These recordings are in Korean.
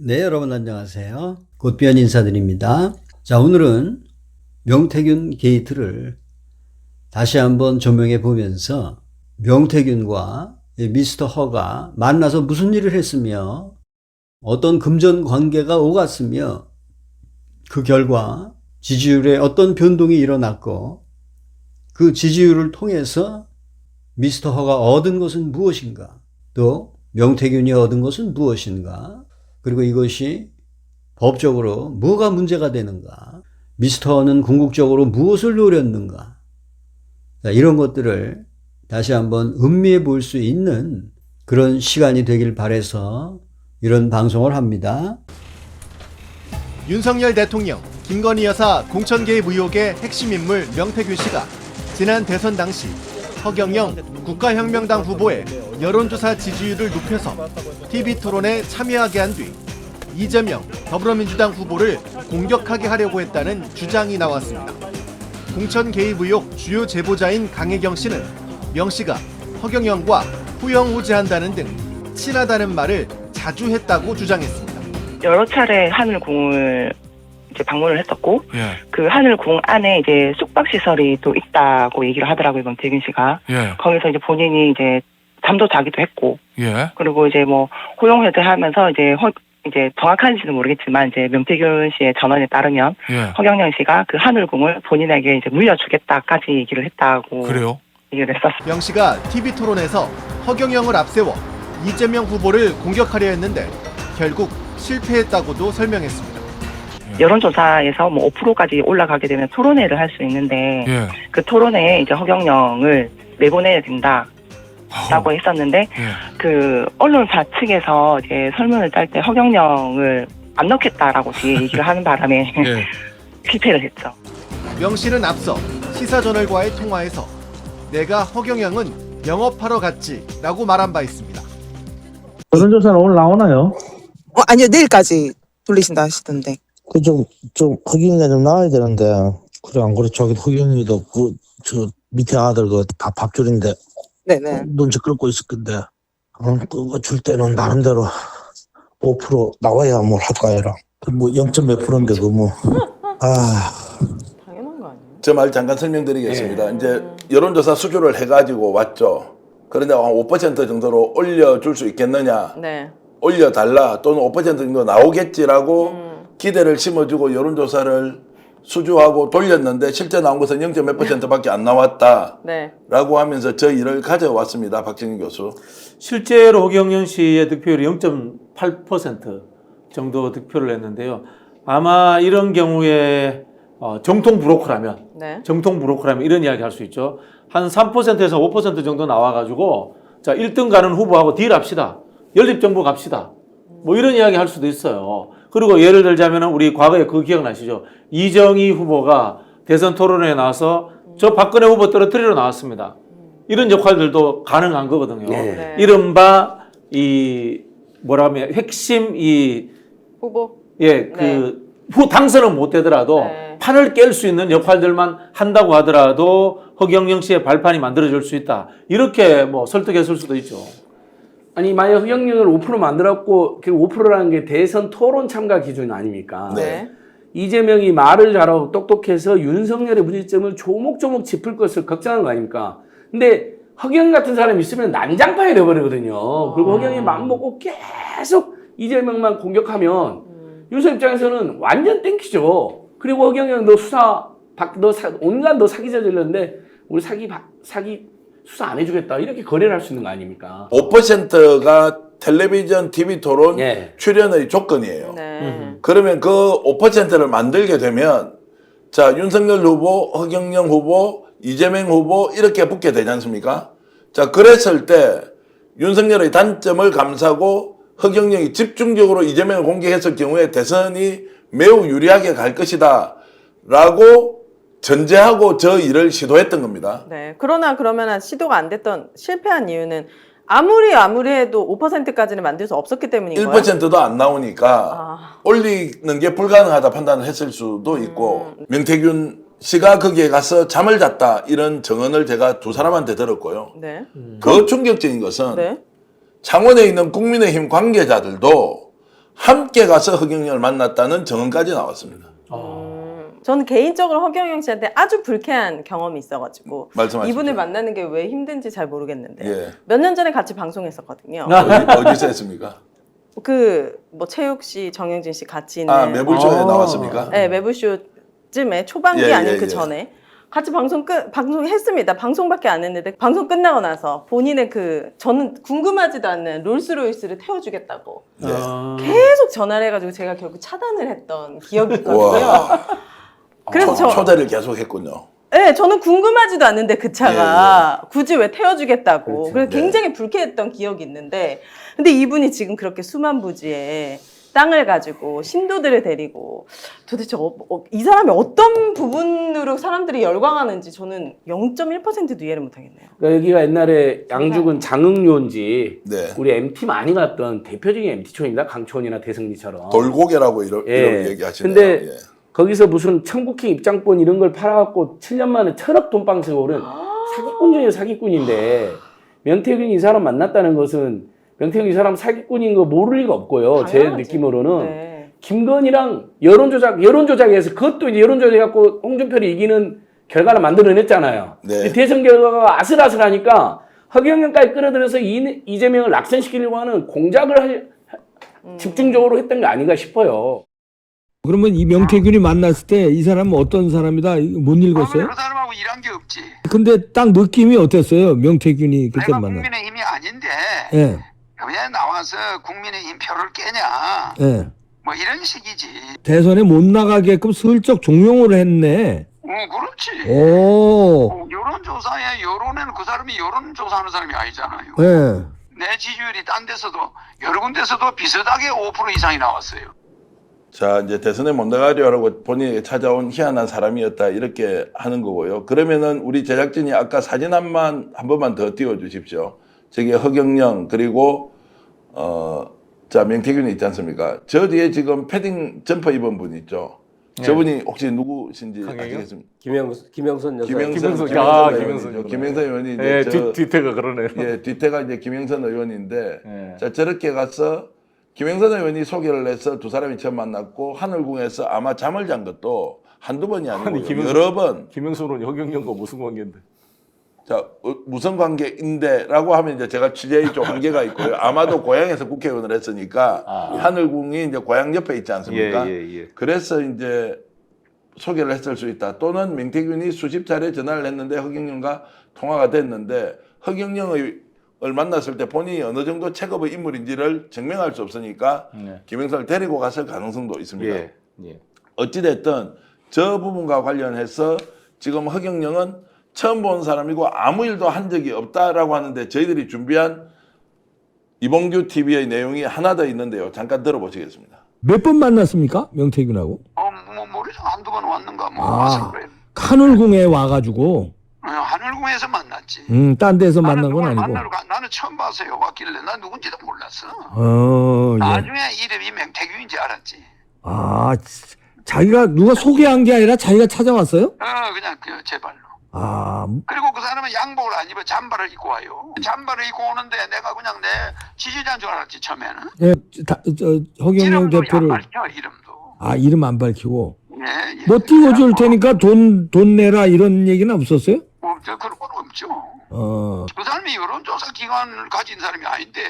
네, 여러분 안녕하세요. 곧비연 인사드립니다. 자, 오늘은 명태균 게이트를 다시 한번 조명해 보면서 명태균과 미스터 허가 만나서 무슨 일을 했으며 어떤 금전 관계가 오갔으며 그 결과 지지율에 어떤 변동이 일어났고 그 지지율을 통해서 미스터 허가 얻은 것은 무엇인가, 또 명태균이 얻은 것은 무엇인가, 그리고 이것이 법적으로 뭐가 문제가 되는가, 미스터는 궁극적으로 무엇을 노렸는가, 이런 것들을 다시 한번 음미해 볼 수 있는 그런 시간이 되길 바라서 이런 방송을 합니다. 윤석열 대통령, 김건희 여사 공천 개입 의혹의 핵심 인물 명태균 씨가 지난 대선 당시 허경영 국가혁명당 후보의 여론조사 지지율을 높여서 TV토론에 참여하게 한 뒤 이재명 더불어민주당 후보를 공격하게 하려고 했다는 주장이 나왔습니다. 공천 개입 의혹 주요 제보자인 강혜경 씨는 명 씨가 허경영과 후영우제한다는 등 친하다는 말을 자주 했다고 주장했습니다. 여러 차례 하늘궁을 이제 방문을 했었고, 예. 그 하늘궁 안에 이제 숙박시설이 또 있다고 얘기를 하더라고요, 명태균 씨가. 예. 거기서 이제 본인이 이제 잠도 자기도 했고, 예. 그리고 이제 뭐 호용회대 하면서 이제 정확한지는 모르겠지만 이제 명태균 씨의 전언에 따르면 예. 허경영 씨가 그 하늘궁을 본인에게 이제 물려주겠다까지 얘기를 했다고. 그래요? 얘기를 했었어요. 명 씨가 TV토론에서 허경영을 앞세워 이재명 후보를 공격하려 했는데 결국 실패했다고도 설명했습니다. 여론조사에서 뭐 5%까지 올라가게 되면 토론회를 할 수 있는데, 예. 그 토론회에 이제 허경영을 내보내야 된다라고 했었는데, 예. 그 언론사 측에서 이제 설문을 짤 때 허경영을 안 넣겠다라고 뒤에 얘기를 하는 바람에 예. 실패를 했죠. 명 씨는 앞서 시사저널과의 통화에서 내가 허경영은 영업하러 갔지라고 말한 바 있습니다. 여론조사는 오늘 나오나요? 아니요, 내일까지 돌리신다 하시던데. 좀 허경이가 좀 나와야 되는데. 그래, 안 그래. 저기 허경이도 저 밑에 아들 밥줄인데 네네. 눈치 끌고 있을 건데. 그거 줄 때는 나름대로 5% 나와야 뭘 할까 해라. 뭐 0. 몇 프로인데 당연한 거 아니에요? 저 말 잠깐 설명드리겠습니다. 이제 여론조사 수주를 해가지고 왔죠. 그런데 한 5% 정도로 올려줄 수 있겠느냐, 네. 올려달라, 또는 5% 정도 나오겠지라고 기대를 심어주고 여론조사를 수주하고 돌렸는데 실제 나온 것은 0. 몇 %밖에 안 나왔다라고 네. 하면서 저 일을 가져왔습니다. 박정희 교수. 실제로 허경영 씨의 득표율이 0.8% 정도 득표를 했는데요. 아마 이런 경우에 정통 브로커라면 이런 이야기 할 수 있죠. 한 3%에서 5% 정도 나와가지고 자 1등 가는 후보하고 딜합시다. 연립정부 갑시다. 뭐 이런 이야기 할 수도 있어요. 그리고 예를 들자면 우리 과거에 그거 기억나시죠? 이정희 후보가 대선 토론회에 나와서 저 박근혜 후보 떨어뜨리러 나왔습니다. 이런 역할들도 가능한 거거든요. 네. 이른바 핵심 후보? 당선은 못 되더라도 판을 깰 수 있는 역할들만 한다고 하더라도 허경영 씨의 발판이 만들어질 수 있다. 이렇게 뭐 설득했을 수도 있죠. 아니 만약 허경영을 5% 만들었고 그 5%라는 게 대선 토론 참가 기준 아닙니까? 네. 이재명이 말을 잘하고 똑똑해서 윤석열의 문제점을 조목조목 짚을 것을 걱정하는 거 아닙니까? 근데 허경영 같은 사람이 있으면 난장판이 돼버리거든요. 그리고 허경영이 맘먹고 계속 이재명만 공격하면 윤석 입장에서는 완전 땡키죠. 그리고 허경영 온갖 너 사기 저질렀는데 우리 사기 수사 안 해주겠다 이렇게 거래를 할 수 있는 거 아닙니까? 5%가 텔레비전, TV 토론 출연의 조건이에요. 네. 그러면 그 5%를 만들게 되면 자 윤석열 후보, 허경영 후보, 이재명 후보 이렇게 붙게 되지 않습니까? 자 그랬을 때 윤석열의 단점을 감싸고 허경영이 집중적으로 이재명을 공격했을 경우에 대선이 매우 유리하게 갈 것이다 라고 전제하고 저 일을 시도했던 겁니다. 네. 그러면 시도가 안 됐던 실패한 이유는 아무리 해도 5%까지는 만들 수 없었기 때문인 거예요? 1%도 안 나오니까 올리는 게 불가능하다 판단을 했을 수도 있고 명태균 씨가 거기에 가서 잠을 잤다 이런 증언을 제가 두 사람한테 들었고요. 네. 더 충격적인 것은 네. 창원에 있는 국민의힘 관계자들도 함께 가서 허경영을 만났다는 증언까지 나왔습니다. 저는 개인적으로 허경영 씨한테 아주 불쾌한 경험이 있어가지고 말씀하십시오. 이분을 만나는 게 왜 힘든지 잘 모르겠는데 예. 몇 년 전에 같이 방송했었거든요. 어디서 했습니까? 그 뭐 최욱 씨, 정영진 씨 같이 있는 매불쇼에 나왔습니까? 네, 매불쇼쯤에 초반기 예, 아닌 예, 그 예. 전에 같이 방송했습니다. 방송밖에 안 했는데 방송 끝나고 나서 본인의 그 저는 궁금하지도 않는 롤스로이스를 태워주겠다고 예. 계속 전화를 해가지고 제가 결국 차단을 했던 기억이 있거든요. 우와. 그래서 초대를 계속했군요. 네, 저는 궁금하지도 않는데 그 차가 굳이 왜 태워주겠다고. 그래서 굉장히 불쾌했던 기억이 있는데, 근데 이분이 지금 그렇게 수만 부지에 땅을 가지고 신도들을 데리고 도대체 이 사람이 어떤 부분으로 사람들이 열광하는지 저는 0.1%도 이해를 못하겠네요. 그러니까 여기가 옛날에 양주군 장흥료인지 네. 우리 MT 많이 갔던 대표적인 MT촌입니다. 강촌이나 대성리처럼. 돌고개라고 이런 예. 얘기하시네요. 근데 예. 거기서 무슨 천국행 입장권 이런 걸 팔아갖고 7년 만에 1,000억 돈방세가 오른 사기꾼 중에 사기꾼인데 명태균이 이 사람 만났다는 것은 명태균이 이 사람 사기꾼인 거 모를 리가 없고요. 제 당연하지. 느낌으로는 네. 김건희랑 여론조작해서 그것도 이제 여론조작해갖고 홍준표를 이기는 결과를 만들어냈잖아요. 네. 대선 결과가 아슬아슬하니까 허경영까지 끌어들여서 이재명을 낙선시키려고 하는 공작을 집중적으로 했던 게 아닌가 싶어요. 그러면 이 명태균이 만났을 때 이 사람은 어떤 사람이다? 이거 못 읽었어요? 그 사람하고 일한 게 없지. 근데 딱 느낌이 어땠어요? 명태균이 그때 내가 만나. 국민의힘이 아닌데 예, 왜 나와서 국민의힘 표를 깨냐. 예. 뭐 이런 식이지. 대선에 못 나가게끔 슬쩍 종용을 했네. 그렇지. 오, 여론조사에 여론에는 그 사람이 여론조사하는 사람이 아니잖아요. 예. 내 지지율이 딴 데서도 여러 군데서도 비슷하게 5% 이상이 나왔어요. 자, 이제 대선에 못 나가려고 본인에게 찾아온 희한한 사람이었다 이렇게 하는 거고요. 그러면은 우리 제작진이 아까 사진 한 번만 더 띄워주십시오. 저기 허경영 그리고 자 명태균이 있지 않습니까? 저 뒤에 지금 패딩 점퍼 입은 분 있죠. 네. 저분이 혹시 누구신지 아시겠습니까? 김영선 여사. 김영선 의원이 예, 이제 뒤태가 그러네요. 예, 뒤태가 이제 김영선 의원인데 예. 자 저렇게 가서 김영선 의원이 소개를 해서 두 사람이 처음 만났고 하늘궁에서 아마 잠을 잔 것도 한두 번이 아니고 여러 번. 김영선 의원이 허경영과 무슨 관계인데? 자 무슨 관계인데라고 하면 이제 제가 취재에 좀 한계가 있고요. 아마도 고향에서 국회의원을 했으니까 하늘궁이 이제 고향 옆에 있지 않습니까? 그래서 이제 소개를 했을 수 있다. 또는 명태균이 수십 차례 전화를 했는데 허경영과 통화가 됐는데 허경영을 만났을 때 본인이 어느 정도 체급의 인물인지를 증명할 수 없으니까 김영선을 데리고 갔을 가능성도 있습니다. 어찌됐든 저 부분과 관련해서 지금 허경영은 처음 본 사람이고 아무 일도 한 적이 없다라고 하는데 저희들이 준비한 이봉규 TV의 내용이 하나 더 있는데요. 잠깐 들어보시겠습니다. 몇 번 만났습니까? 명태균하고? 뭐 모르죠. 한두 번 왔는가 뭐. 아, 하늘궁에 와가지고. 하늘궁에서 만났지. 딴 데서 만난 건 아니고. 나는 처음 봐서요. 왔길래 난 누군지도 몰랐어. 예. 나중에 이름이 명태균인지 알았지. 아, 자기가 누가 소개한 게 아니라 자기가 찾아왔어요? 그냥 제 발로. 아, 그리고 그 사람은 양복을 안 입어 잠바를 입고 와요. 잠바를 입고 오는데 내가 그냥 내 지지자인 줄 알았지 처음에는. 예, 허경영 이름도 대표를. 안 밝혀 이름도. 아, 이름 안 밝히고. 예. 뭐 띄워줄 테니까 돈 내라 이런 얘기는 없었어요? 없죠. 그런 건 없죠. 어, 그 사람이 여론조사 기관을 가진 사람이 아닌데.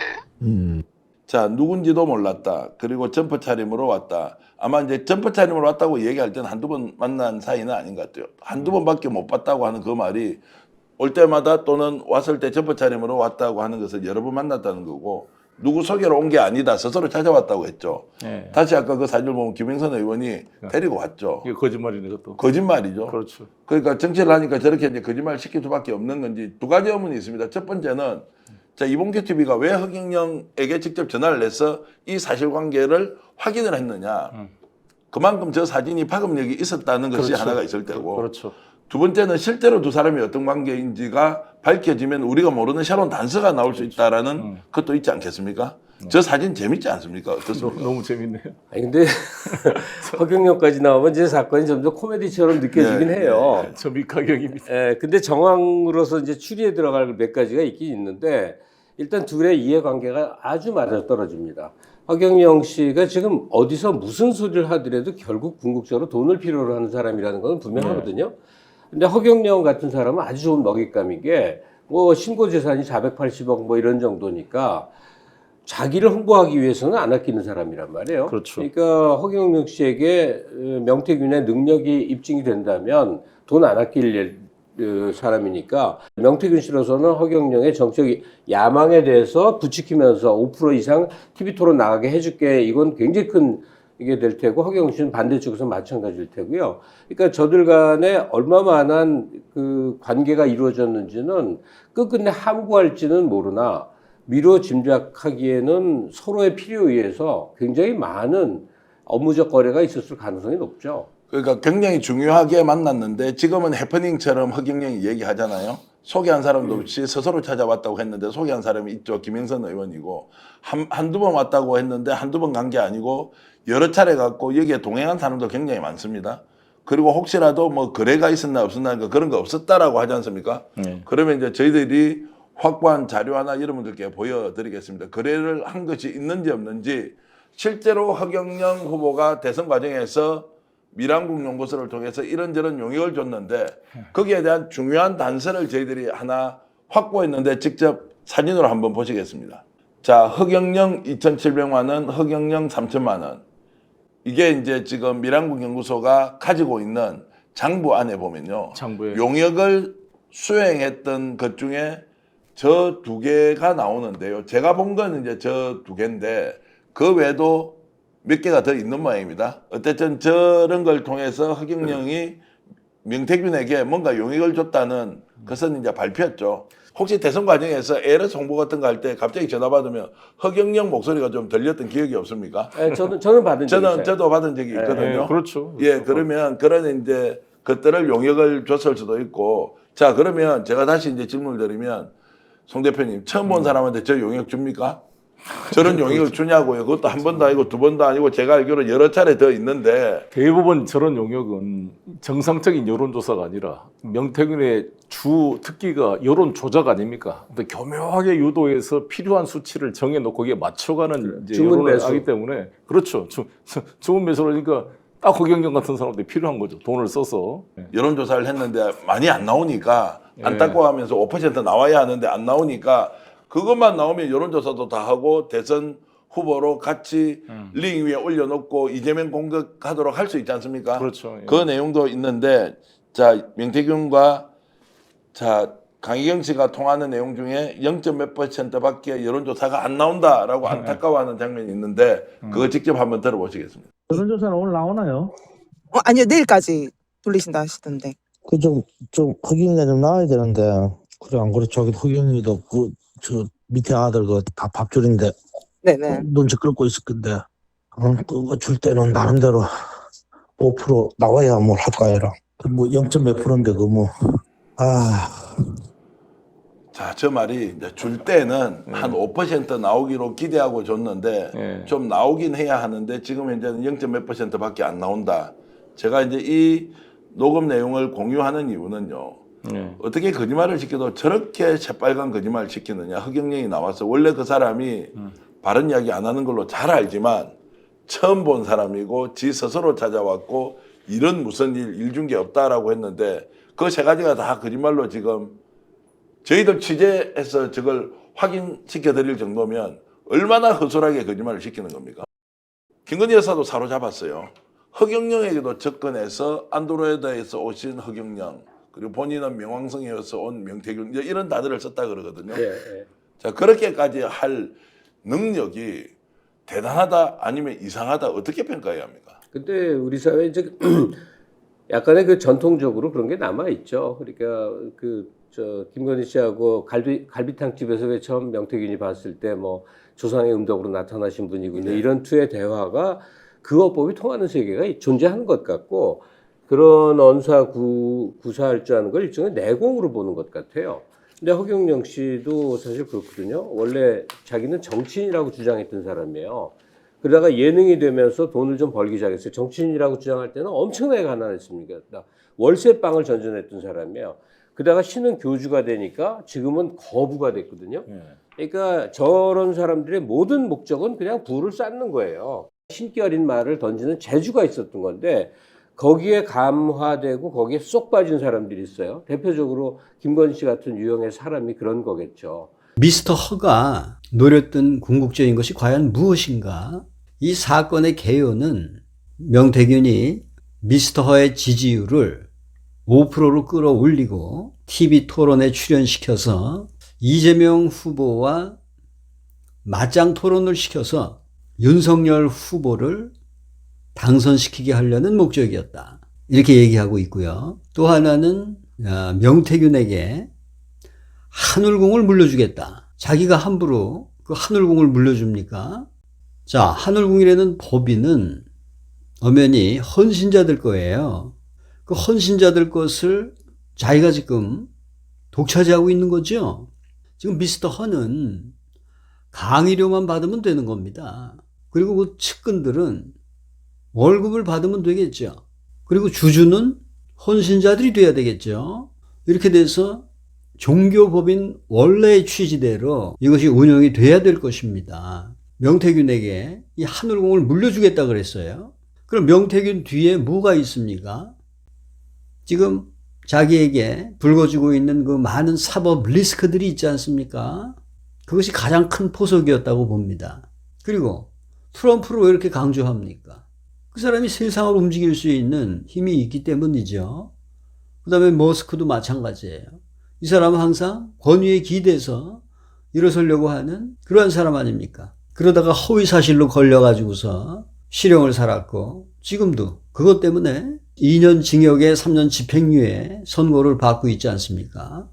자, 누군지도 몰랐다. 그리고 점퍼 차림으로 왔다. 아마 이제 점퍼 차림으로 왔다고 얘기할 때는 한두 번 만난 사이는 아닌 것 같아요. 한두 번밖에 못 봤다고 하는 그 말이 올 때마다 또는 왔을 때 점퍼 차림으로 왔다고 하는 것을 여러 번 만났다는 거고 누구 소개로 온 게 아니다. 스스로 찾아왔다고 했죠. 네. 다시 아까 그 사진을 보면 김영선 의원이 데리고 왔죠. 이게 거짓말이네, 그것도. 거짓말이죠. 그렇죠. 그러니까 정치를 하니까 저렇게 이제 거짓말 시킬 수밖에 없는 건지 두 가지 의문이 있습니다. 첫 번째는 자, 이봉규 TV가 왜 허경영에게 직접 전화를 해서 이 사실관계를 확인을 했느냐. 그만큼 저 사진이 파급력이 있었다는 것이 그렇죠. 하나가 있을 테고. 그렇죠. 두 번째는 실제로 두 사람이 어떤 관계인지가 밝혀지면 우리가 모르는 새로운 단서가 나올 수 있다라는 것도 있지 않겠습니까? 저 사진 재밌지 않습니까? 어떻습니까? 너무 재밌네요. 아니 근데 허경영까지 나오면 이제 사건이 점점 코미디처럼 느껴지긴 해요. 저 밑가격입니다. 예, 근데 정황으로서 이제 추리에 들어갈 몇 가지가 있긴 있는데 일단 둘의 이해관계가 아주 맞아떨어집니다. 허경영 씨가 지금 어디서 무슨 소리를 하더라도 결국 궁극적으로 돈을 필요로 하는 사람이라는 건 분명하거든요. 근데 허경영 같은 사람은 아주 좋은 먹잇감인 게 뭐 신고 재산이 480억 뭐 이런 정도니까 자기를 홍보하기 위해서는 안 아끼는 사람이란 말이에요. 그렇죠. 그러니까 허경영 씨에게 명태균의 능력이 입증이 된다면 돈 안 아낄 사람이니까 명태균 씨로서는 허경영의 정책 야망에 대해서 부추기면서 5% 이상 TV 토론 나가게 해줄게. 이건 굉장히 큰 이게 될 테고 허경영 씨는 반대쪽에서 마찬가지일 테고요. 그러니까 저들 간에 얼마만한 그 관계가 이루어졌는지는 끝끝내 함구할지는 모르나 미루어 짐작하기에는 서로의 필요에 의해서 굉장히 많은 업무적 거래가 있었을 가능성이 높죠. 그러니까 굉장히 중요하게 만났는데 지금은 해프닝처럼 허경영이 얘기하잖아요. 소개한 사람도 없이 스스로 찾아왔다고 했는데 소개한 사람이 있죠. 김영선 의원이고 한두 번 왔다고 했는데 한두 번 간 게 아니고 여러 차례 갔고 여기에 동행한 사람도 굉장히 많습니다. 그리고 혹시라도 뭐 거래가 있었나 없었나 그런 거 없었다라고 하지 않습니까? 그러면 이제 저희들이 확보한 자료 하나 여러분들께 보여드리겠습니다. 거래를 한 것이 있는지 없는지 실제로 허경영 후보가 대선 과정에서 미랑국연구소를 통해서 이런저런 용역을 줬는데 거기에 대한 중요한 단서를 저희들이 하나 확보했는데 직접 사진으로 한번 보시겠습니다. 자, 허경영 2,700만 원, 허경영 3,000만 원. 이게 이제 지금 미랑국연구소가 가지고 있는 장부 안에 보면요. 장부에. 용역을 수행했던 것 중에 저 두 개가 나오는데요. 제가 본 건 이제 저 두 개인데 그 외에도 몇 개가 더 있는 모양입니다. 어쨌든 저런 걸 통해서 허경영이 명태균에게 뭔가 용역을 줬다는 것은 이제 발표했죠. 혹시 대선 과정에서 에러스 홍보 같은 거 할 때 갑자기 전화 받으면 허경영 목소리가 좀 들렸던 기억이 없습니까? 네, 저는 받은 적이 있어요. 저도 받은 적이 있거든요. 그렇죠. 예, 그러면 그런 이제 것들을 용역을 줬을 수도 있고. 자, 그러면 제가 다시 이제 질문을 드리면 송 대표님 처음 본 사람한테 저 용역 줍니까? 저런 용역을 주냐고요. 그것도 한 번도 아니고 두 번도 아니고 제가 알기로 여러 차례 더 있는데. 대부분 저런 용역은 정상적인 여론조사가 아니라 명태균의 주 특기가 여론 조작 아닙니까? 근데 교묘하게 유도해서 필요한 수치를 정해놓고 거기에 맞춰가는 이제 주문 여론을 매수. 하기 때문에 그렇죠. 주문 매수라니까 딱 허경영 같은 사람들이 필요한 거죠. 돈을 써서. 여론조사를 했는데 많이 안 나오니까 안타까워하면서 5% 나와야 하는데 안 나오니까 그것만 나오면 여론조사도 다 하고 대선 후보로 같이 링 위에 올려놓고 이재명 공격하도록 할 수 있지 않습니까? 그렇죠. 예. 그 내용도 있는데 자 명태균과 자 강희경 씨가 통하는 내용 중에 0.몇 %밖에 여론조사가 안 나온다라고 안타까워하는 장면이 있는데 그거 직접 한번 들어보시겠습니다. 여론조사는 오늘 나오나요? 아니요, 내일까지 돌리신다 하시던데. 좀 허경이가 좀 나와야 되는데 그래 안 그래 저기 허경이도 저 밑에 아들 밥줄인데 네네. 눈치 끌고 있을 건데 그거 줄 때는 나름대로 5% 나와야 뭘 할까 해라. 뭐 0.몇 %인데 자, 저 말이 이제 줄 때는 한 5% 나오기로 기대하고 줬는데 좀 나오긴 해야 하는데 지금 현재는 0.몇 %밖에 안 나온다. 제가 이제 이 녹음 내용을 공유하는 이유는요. 어떻게 거짓말을 시켜도 저렇게 새빨간 거짓말을 시키느냐. 허경영이 나와서 원래 그 사람이 바른 이야기 안 하는 걸로 잘 알지만 처음 본 사람이고 지 스스로 찾아왔고 이런 무슨 일 준 게 없다라고 했는데 그 세 가지가 다 거짓말로 지금 저희들 취재해서 저걸 확인시켜 드릴 정도면 얼마나 허술하게 거짓말을 시키는 겁니까? 김건희 여사도 사로잡았어요. 허경영에게도 접근해서 안드로이드에서 오신 허경영 그리고 본인은 명왕성에서 온 명태균 이런 단어를 썼다 그러거든요. 자, 그렇게까지 할 능력이 대단하다 아니면 이상하다 어떻게 평가해야 합니까? 근데 우리 사회에 이제 약간의 그 전통적으로 그런 게 남아 있죠. 그러니까 김건희 씨하고 갈비탕 집에서 왜 처음 명태균이 봤을 때 뭐 조상의 음덕으로 나타나신 분이고 이런 투의 대화가 그 어법이 통하는 세계가 존재하는 것 같고 그런 언사 구사할 줄 아는 걸 일종의 내공으로 보는 것 같아요. 근데 허경영 씨도 사실 그렇거든요. 원래 자기는 정치인이라고 주장했던 사람이에요. 그러다가 예능이 되면서 돈을 좀 벌기 시작했어요. 정치인이라고 주장할 때는 엄청나게 가난했습니다. 월세방을 전전했던 사람이에요. 그러다가 신은 교주가 되니까 지금은 거부가 됐거든요. 그러니까 저런 사람들의 모든 목적은 그냥 부를 쌓는 거예요. 신기 어린 말을 던지는 재주가 있었던 건데 거기에 감화되고 거기에 쏙 빠진 사람들이 있어요. 대표적으로 김건희 씨 같은 유형의 사람이 그런 거겠죠. 미스터 허가 노렸던 궁극적인 것이 과연 무엇인가? 이 사건의 개요는 명태균이 미스터 허의 지지율을 5%로 끌어올리고 TV 토론에 출연시켜서 이재명 후보와 맞짱 토론을 시켜서 윤석열 후보를 당선시키게 하려는 목적이었다. 이렇게 얘기하고 있고요. 또 하나는 명태균에게 하늘궁을 물려주겠다. 자기가 함부로 그 하늘궁을 물려줍니까? 자, 하늘궁이라는 법인은 엄연히 헌신자들 거예요. 그 헌신자들 것을 자기가 지금 독차지하고 있는 거죠. 지금 미스터 허는 강의료만 받으면 되는 겁니다. 그리고 그 측근들은 월급을 받으면 되겠죠. 그리고 주주는 헌신자들이 돼야 되겠죠. 이렇게 돼서 종교법인 원래의 취지대로 이것이 운영이 돼야 될 것입니다. 명태균에게 이 하늘궁을 물려주겠다 그랬어요. 그럼 명태균 뒤에 뭐가 있습니까? 지금 자기에게 불거지고 있는 그 많은 사법 리스크들이 있지 않습니까? 그것이 가장 큰 포석이었다고 봅니다. 그리고 트럼프를 왜 이렇게 강조합니까? 그 사람이 세상을 움직일 수 있는 힘이 있기 때문이죠. 그 다음에 머스크도 마찬가지예요. 이 사람은 항상 권위에 기대서 일어서려고 하는 그러한 사람 아닙니까? 그러다가 허위사실로 걸려가지고서 실형을 살았고 지금도 그것 때문에 2년 징역에 3년 집행유예 선고를 받고 있지 않습니까?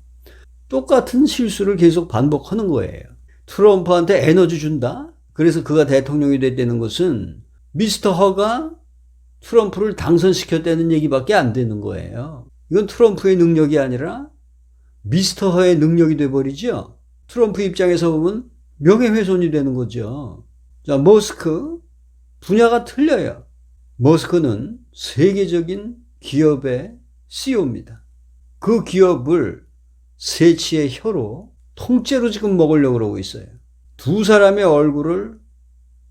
똑같은 실수를 계속 반복하는 거예요. 트럼프한테 에너지 준다? 그래서 그가 대통령이 됐다는 것은 미스터 허가 트럼프를 당선시켰다는 얘기밖에 안 되는 거예요. 이건 트럼프의 능력이 아니라 미스터 허의 능력이 돼버리죠. 트럼프 입장에서 보면 명예훼손이 되는 거죠. 자, 머스크 분야가 틀려요. 머스크는 세계적인 기업의 CEO입니다. 그 기업을 세치의 혀로 통째로 지금 먹으려고 그러고 있어요. 두 사람의 얼굴을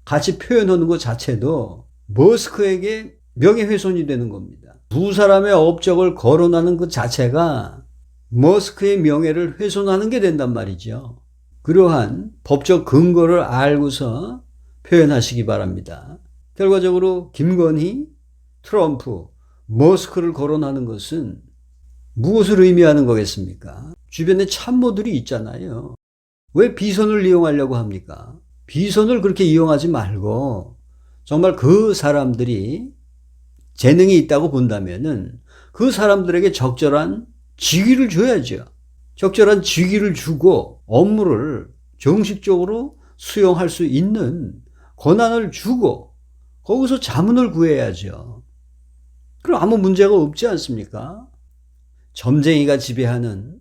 같이 표현하는 것 자체도 머스크에게 명예훼손이 되는 겁니다. 두 사람의 업적을 거론하는 것 자체가 머스크의 명예를 훼손하는 게 된단 말이죠. 그러한 법적 근거를 알고서 표현하시기 바랍니다. 결과적으로 김건희, 트럼프, 머스크를 거론하는 것은 무엇을 의미하는 거겠습니까? 주변에 참모들이 있잖아요. 왜 비선을 이용하려고 합니까? 비선을 그렇게 이용하지 말고 정말 그 사람들이 재능이 있다고 본다면은 그 사람들에게 적절한 직위를 줘야죠. 적절한 직위를 주고 업무를 정식적으로 수용할 수 있는 권한을 주고 거기서 자문을 구해야죠. 그럼 아무 문제가 없지 않습니까? 점쟁이가 지배하는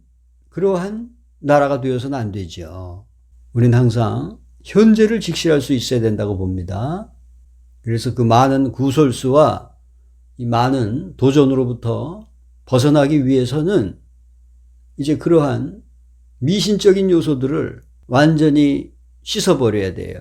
그러한 나라가 되어서는 안 되죠. 우리는 항상 현재를 직시할 수 있어야 된다고 봅니다. 그래서 그 많은 구설수와 이 많은 도전으로부터 벗어나기 위해서는 이제 그러한 미신적인 요소들을 완전히 씻어버려야 돼요.